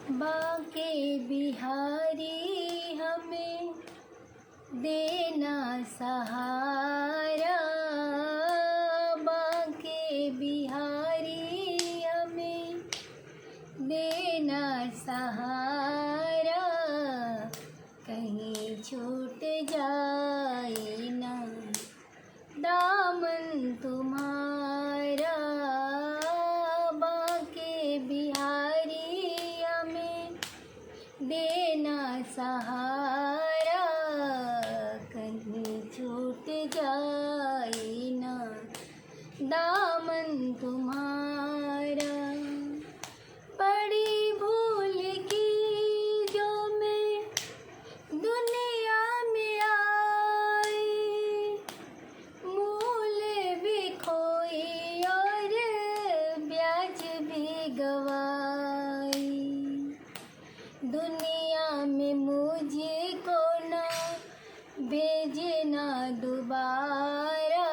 बांके बिहारी हमें देना सहारा, बांके बिहारी हमें देना सहारा, कहीं छूट जाए ना दामन तुम्हारा, बांके बिहारी हमें देना सहारा, कहीं छूट जाए ना दामन तुम्हारा। बड़ी भूल की जो मैं दुनिया में आई, मूल भी खोई और ब्याज भी गवाई, दुनिया में मुझको ना भेजना दोबारा,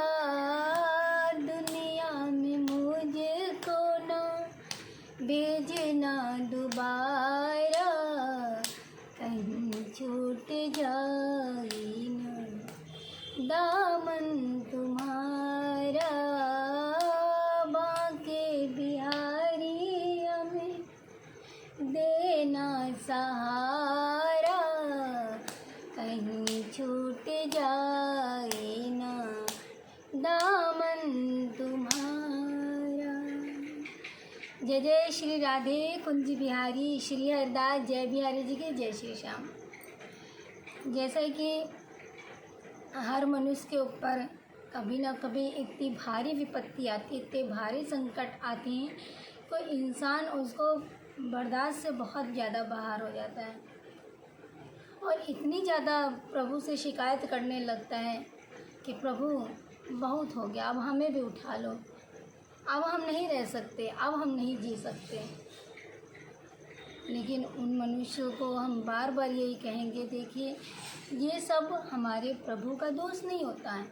दुनिया में मुझको ना भेजना दोबारा, कहीं छूट जाए ना दामन तुम्हारा, बांके बिहारी हमें देना सहारा, कहीं छूट जाए ना दामन तुम्हारा। जय जय श्री राधे कुंज बिहारी श्री हरदास जय बिहारी जी के जय श्री श्याम। जैसा कि हर मनुष्य के ऊपर कभी ना कभी इतनी भारी विपत्ति आती है, इतने भारी संकट आते हैं, कोई इंसान उसको बर्दाश्त से बहुत ज़्यादा बाहर हो जाता है और इतनी ज़्यादा प्रभु से शिकायत करने लगता है कि प्रभु बहुत हो गया, अब हमें भी उठा लो, अब हम नहीं रह सकते, अब हम नहीं जी सकते। लेकिन उन मनुष्यों को हम बार बार यही कहेंगे, देखिए ये सब हमारे प्रभु का दोष नहीं होता है,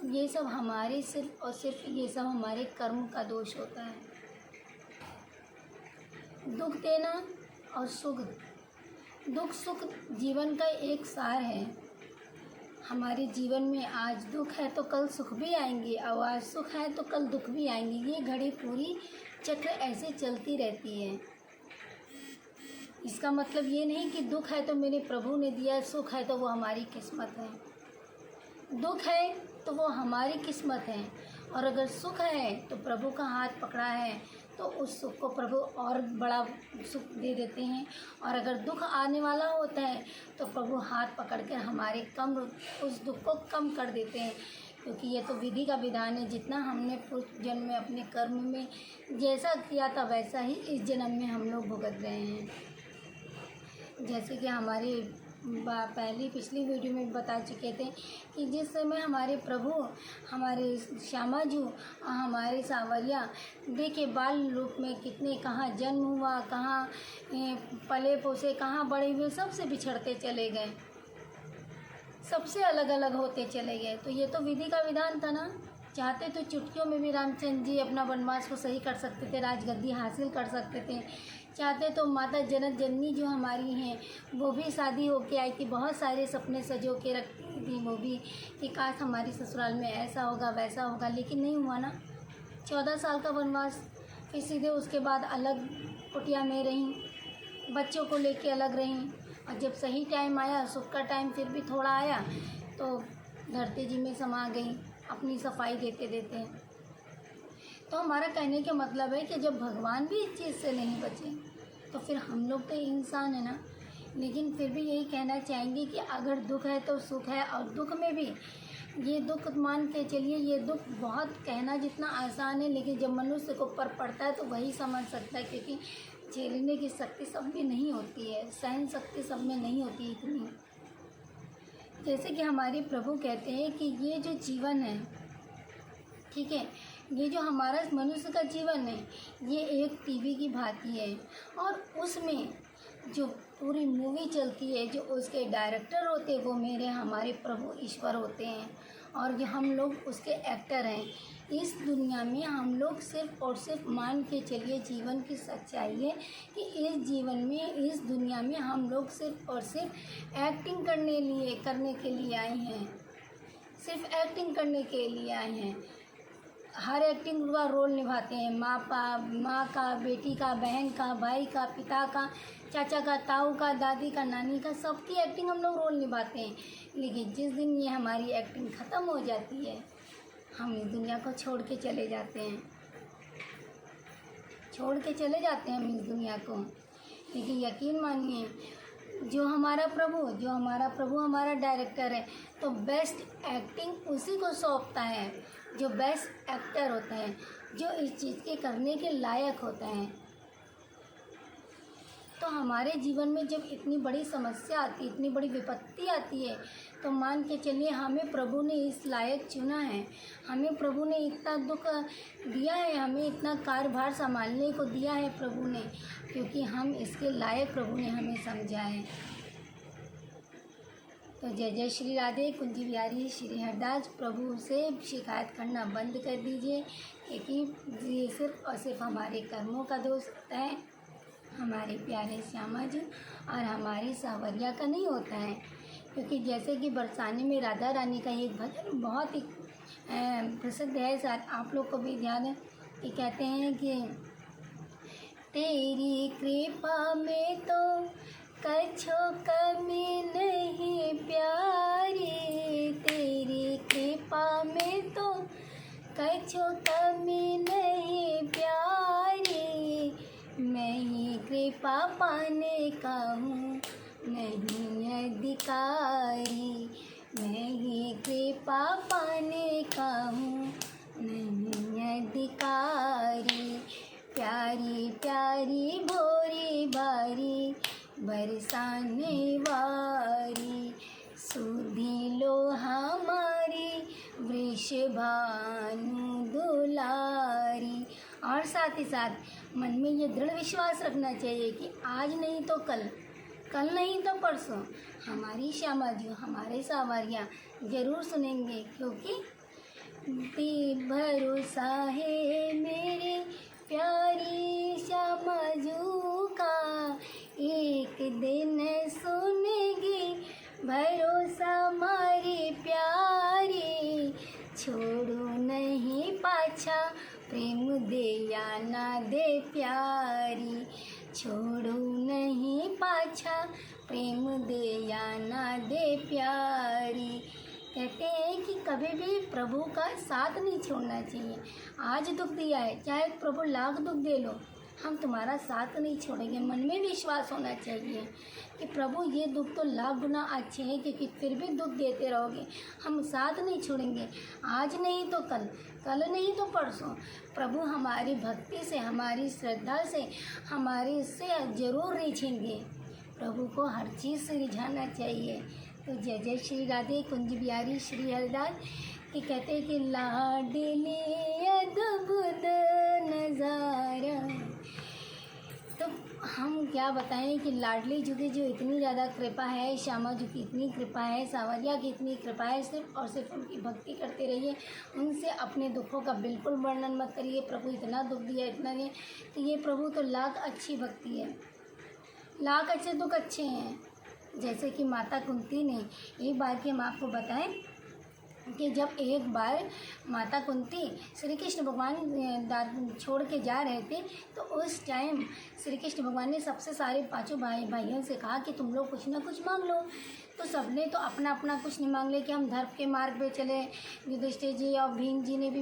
ये सब हमारे सिर्फ और सिर्फ ये सब हमारे कर्म का दोष होता है। दुख देना और सुख, दुख सुख जीवन का एक सार है। हमारे जीवन में आज दुख है तो कल सुख भी आएंगे, और आज सुख है तो कल दुख भी आएंगे, ये घड़ी पूरी चक्र ऐसे चलती रहती है। इसका मतलब ये नहीं कि दुख है तो मेरे प्रभु ने दिया, सुख है तो वो हमारी किस्मत है। दुख है तो वो हमारी किस्मत है, और अगर सुख है तो प्रभु का हाथ पकड़ा है तो उस सुख को प्रभु और बड़ा सुख दे देते हैं, और अगर दुख आने वाला होता है तो प्रभु हाथ पकड़कर हमारे उस दुख को कम कर देते हैं। क्योंकि ये तो विधि का विधान है, जितना हमने पूर्व जन्म में अपने कर्म में जैसा किया था वैसा ही इस जन्म में हम लोग भुगत रहे हैं। जैसे कि हमारी पहली पिछली वीडियो में बता चुके थे कि जिस समय हमारे प्रभु, हमारे श्यामा जी और हमारे सांवरिया देखिए बाल रूप में कितने, कहाँ जन्म हुआ, कहाँ पले पोसे, कहाँ बड़े हुए, सबसे बिछड़ते चले गए, सबसे अलग अलग होते चले गए। तो ये तो विधि का विधान था ना। चाहते तो चुटकियों में भी रामचंद्र जी अपना वनवास को सही कर सकते थे, राजगद्दी हासिल कर सकते थे। चाहते तो माता जनक जननी जो हमारी हैं वो भी शादी होके आई थी, बहुत सारे सपने सजो के रखती थी वो भी कि काश हमारी ससुराल में ऐसा होगा वैसा होगा, लेकिन नहीं हुआ ना। 14 साल का वनवास, फिर सीधे उसके बाद अलग कुटिया में रहीं, बच्चों को लेके अलग रहीं, और जब सही टाइम आया, सुख का टाइम फिर भी थोड़ा आया तो धरती जी में समा गई अपनी सफाई देते देते। तो हमारा कहने का मतलब है कि जब भगवान भी इस चीज़ से नहीं बचे तो फिर हम लोग तो इंसान है ना। लेकिन फिर भी यही कहना चाहेंगे कि अगर दुख है तो सुख है, और दुख में भी ये दुख मान के चलिए, ये दुख बहुत कहना जितना आसान है, लेकिन जब मनुष्य को पर पड़ता है तो वही समझ सकता है, क्योंकि झेलने की शक्ति सब में नहीं होती है, सहन शक्ति सब में नहीं होती इतनी। जैसे कि हमारे प्रभु कहते हैं कि ये जो जीवन है, ठीक है, ये जो हमारा मनुष्य का जीवन है ये एक टीवी की भांति है, और उसमें जो पूरी मूवी चलती है, जो उसके डायरेक्टर होते हैं वो हमारे प्रभु ईश्वर होते हैं, और जो हम लोग उसके एक्टर हैं। इस दुनिया में हम लोग सिर्फ़ और सिर्फ मान के चलिए, जीवन की सच्चाई है कि इस जीवन में, इस दुनिया में हम लोग सिर्फ़ और सिर्फ एक्टिंग करने के लिए आए हैं। सिर्फ एक्टिंग करने के लिए आए हैं। हर एक्टिंग का रोल निभाते हैं। माँ का, बेटी का, बहन का, भाई का, पिता का, चाचा का, ताऊ का, दादी का, नानी का, सबकी एक्टिंग हम लोग रोल निभाते हैं। लेकिन जिस दिन ये हमारी एक्टिंग ख़त्म हो जाती है, हम इस दुनिया को छोड़ के चले जाते हैं। छोड़ के चले जाते हैं हम इस दुनिया को। लेकिन यकीन मानिए, जो हमारा प्रभु हमारा डायरेक्टर है, तो बेस्ट एक्टिंग उसी को सौंपता है, जो बेस्ट एक्टर होते हैं, जो इस चीज़ के करने के लायक होते हैं। तो हमारे जीवन में जब इतनी बड़ी समस्या आती है, इतनी बड़ी विपत्ति आती है, तो मान के चलिए हमें प्रभु ने इस लायक चुना है। हमें प्रभु ने इतना दुख दिया है, हमें इतना कार्यभार संभालने को दिया है प्रभु ने, क्योंकि हम इसके लायक प्रभु ने हमें समझा है। तो जय जय श्री राधे कुंज बिहारी श्री हरदास। प्रभु से शिकायत करना बंद कर दीजिए, क्योंकि ये सिर्फ और सिर्फ हमारे कर्मों का दोष होता है, हमारे प्यारे श्यामा जी और हमारी सावरिया का नहीं होता है। क्योंकि जैसे कि बरसाने में राधा रानी का एक भजन बहुत ही प्रसिद्ध है, शायद आप लोग को भी ध्यान है, कि कहते हैं कि तेरी कृपा में तो कछो कमी नहीं प्यारी, तेरी कृपा में तो कछो कमी नहीं प्यारी, मैं ही कृपा पाने का हूँ नहीं अधिकारी, मैं ही कृपा पाने का हूँ नहीं अधिकारी। प्यारी प्यारी भोरी बारी बरसाने वारी, सुधी लो हमारी वृषभानु दुलारी। और साथ ही साथ मन में ये दृढ़ विश्वास रखना चाहिए कि आज नहीं तो कल, कल नहीं तो परसों हमारी श्यामा जी, हमारे सावरिया ज़रूर सुनेंगे, क्योंकि भरोसा है मेरे प्यारी श्यामा जू का, एक दिन सुनेगी भरोसा मारी प्यारी, छोड़ो नहीं पाछा प्रेम दे या ना दे प्यारी, छोड़ो नहीं पाछा प्रेम दे या ना दे प्यारी। कहते हैं कि कभी भी प्रभु का साथ नहीं छोड़ना चाहिए। आज दुख दिया है, चाहे प्रभु लाख दुख दे लो, हम तुम्हारा साथ नहीं छोड़ेंगे। मन में विश्वास होना चाहिए कि प्रभु ये दुख तो लाख गुना अच्छे हैं, क्योंकि फिर भी दुख देते रहोगे, हम साथ नहीं छोड़ेंगे। आज नहीं तो कल, कल नहीं तो परसों प्रभु हमारी भक्ति से, हमारी श्रद्धा से, हमारे से ज़रूर रिझेंगे। प्रभु को हर चीज़ से रिझाना चाहिए। तो जय जय श्री राधे कुंज बिहारी श्री हरदास। कि कहते हैं कि लाडली अद्भुत नज़ारा। तो हम क्या बताएं कि लाडली जी की जो इतनी ज़्यादा कृपा है, श्यामा जी की इतनी कृपा है, सावरिया की इतनी कृपा है, सिर्फ और सिर्फ उनकी भक्ति करते रहिए, उनसे अपने दुखों का बिल्कुल वर्णन मत करिए। प्रभु इतना दुख दिया, इतना दिया, तो ये प्रभु तो लाख अच्छी भक्ति है, लाख अच्छे दुख अच्छे हैं। जैसे कि माता कुंती ने, एक बार की हम आपको बताएं कि जब एक बार माता कुंती श्री कृष्ण भगवान छोड़ के जा रहे थे, तो उस टाइम श्री कृष्ण भगवान ने सबसे सारे पांचों भाइयों से कहा कि तुम लोग कुछ ना कुछ मांग लो। तो सबने तो अपना अपना कुछ नहीं मांग लिया कि हम धर्म के मार्ग पे चले। युधिष्ठिर जी और भीम जी ने भी,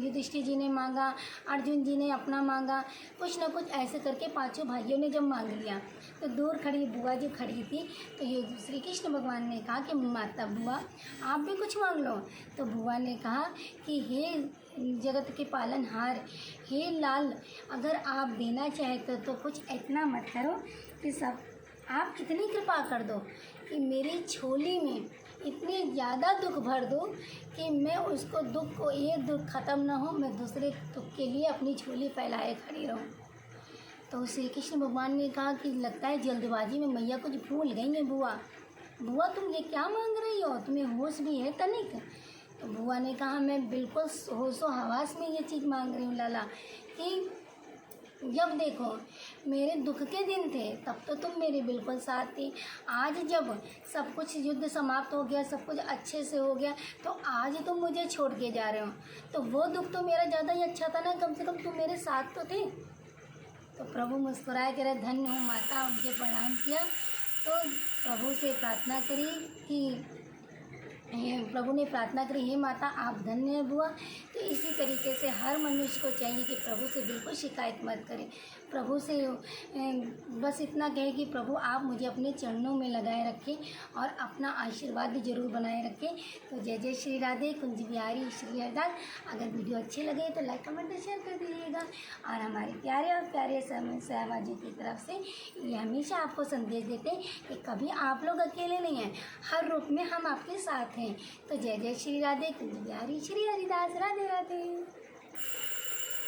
युधिष्ठिर जी ने मांगा, अर्जुन जी ने अपना मांगा, कुछ ना कुछ ऐसे करके पांचों भाइयों ने जब मांग लिया, तो दूर खड़ी बुआ जो खड़ी थी, तो ये श्री कृष्ण भगवान ने कहा कि माता बुआ आप भी कुछ मांग लो। तो बुआ ने कहा कि हे जगत के पालनहार, हे लाल, अगर आप देना चाहते तो कुछ इतना मत करो कि सब आप इतनी कृपा कर दो कि मेरी झोली में इतने ज़्यादा दुख भर दो कि मैं उसको दुख को, ये दुख ख़त्म ना हो, मैं दूसरे दुख के लिए अपनी झोली फैलाए खड़ी रहूँ। तो श्री कृष्ण भगवान ने कहा कि लगता है जल्दबाजी में मैया कुछ भूल गई है। बुआ तुम ये क्या मांग रही हो, तुम्हें होश भी है तनिक? तो बुआ ने कहा मैं बिल्कुल होशो हवास में ये चीज़ मांग रही हूँ लाला, कि जब देखो मेरे दुख के दिन थे तब तो तुम मेरे बिल्कुल साथ थी, आज जब सब कुछ युद्ध समाप्त हो गया, सब कुछ अच्छे से हो गया, तो आज तुम मुझे छोड़ के जा रहे हो, तो वो दुख तो मेरा ज़्यादा ही अच्छा था ना, कम से कम तुम मेरे साथ तो थे। तो प्रभु मुस्कुराए कह रहे धन्य हो माता, उनके प्रणाम किया। तो प्रभु से प्रार्थना करी कि प्रभु ने प्रार्थना करी, हे माता आप धन्य है बुआ। तो इसी तरीके से हर मनुष्य को चाहिए कि प्रभु से बिल्कुल शिकायत मत करें, प्रभु से बस इतना कहे कि प्रभु आप मुझे अपने चरणों में लगाए रखें और अपना आशीर्वाद ज़रूर बनाए रखें। तो जय जय श्री राधे, कुंज बिहारी श्री हरिदास। अगर वीडियो अच्छे लगे तो लाइक कमेंट शेयर कर दीजिएगा। और हमारे प्यारे और प्यारे श्यामा जी की तरफ से ये हमेशा आपको संदेश देते हैं कि कभी आप लोग अकेले नहीं हैं, हर रूप में हम आपके साथ हैं। तो जय जय श्री राधे, कुंज बिहारी श्री हरिदास। राधे राधे।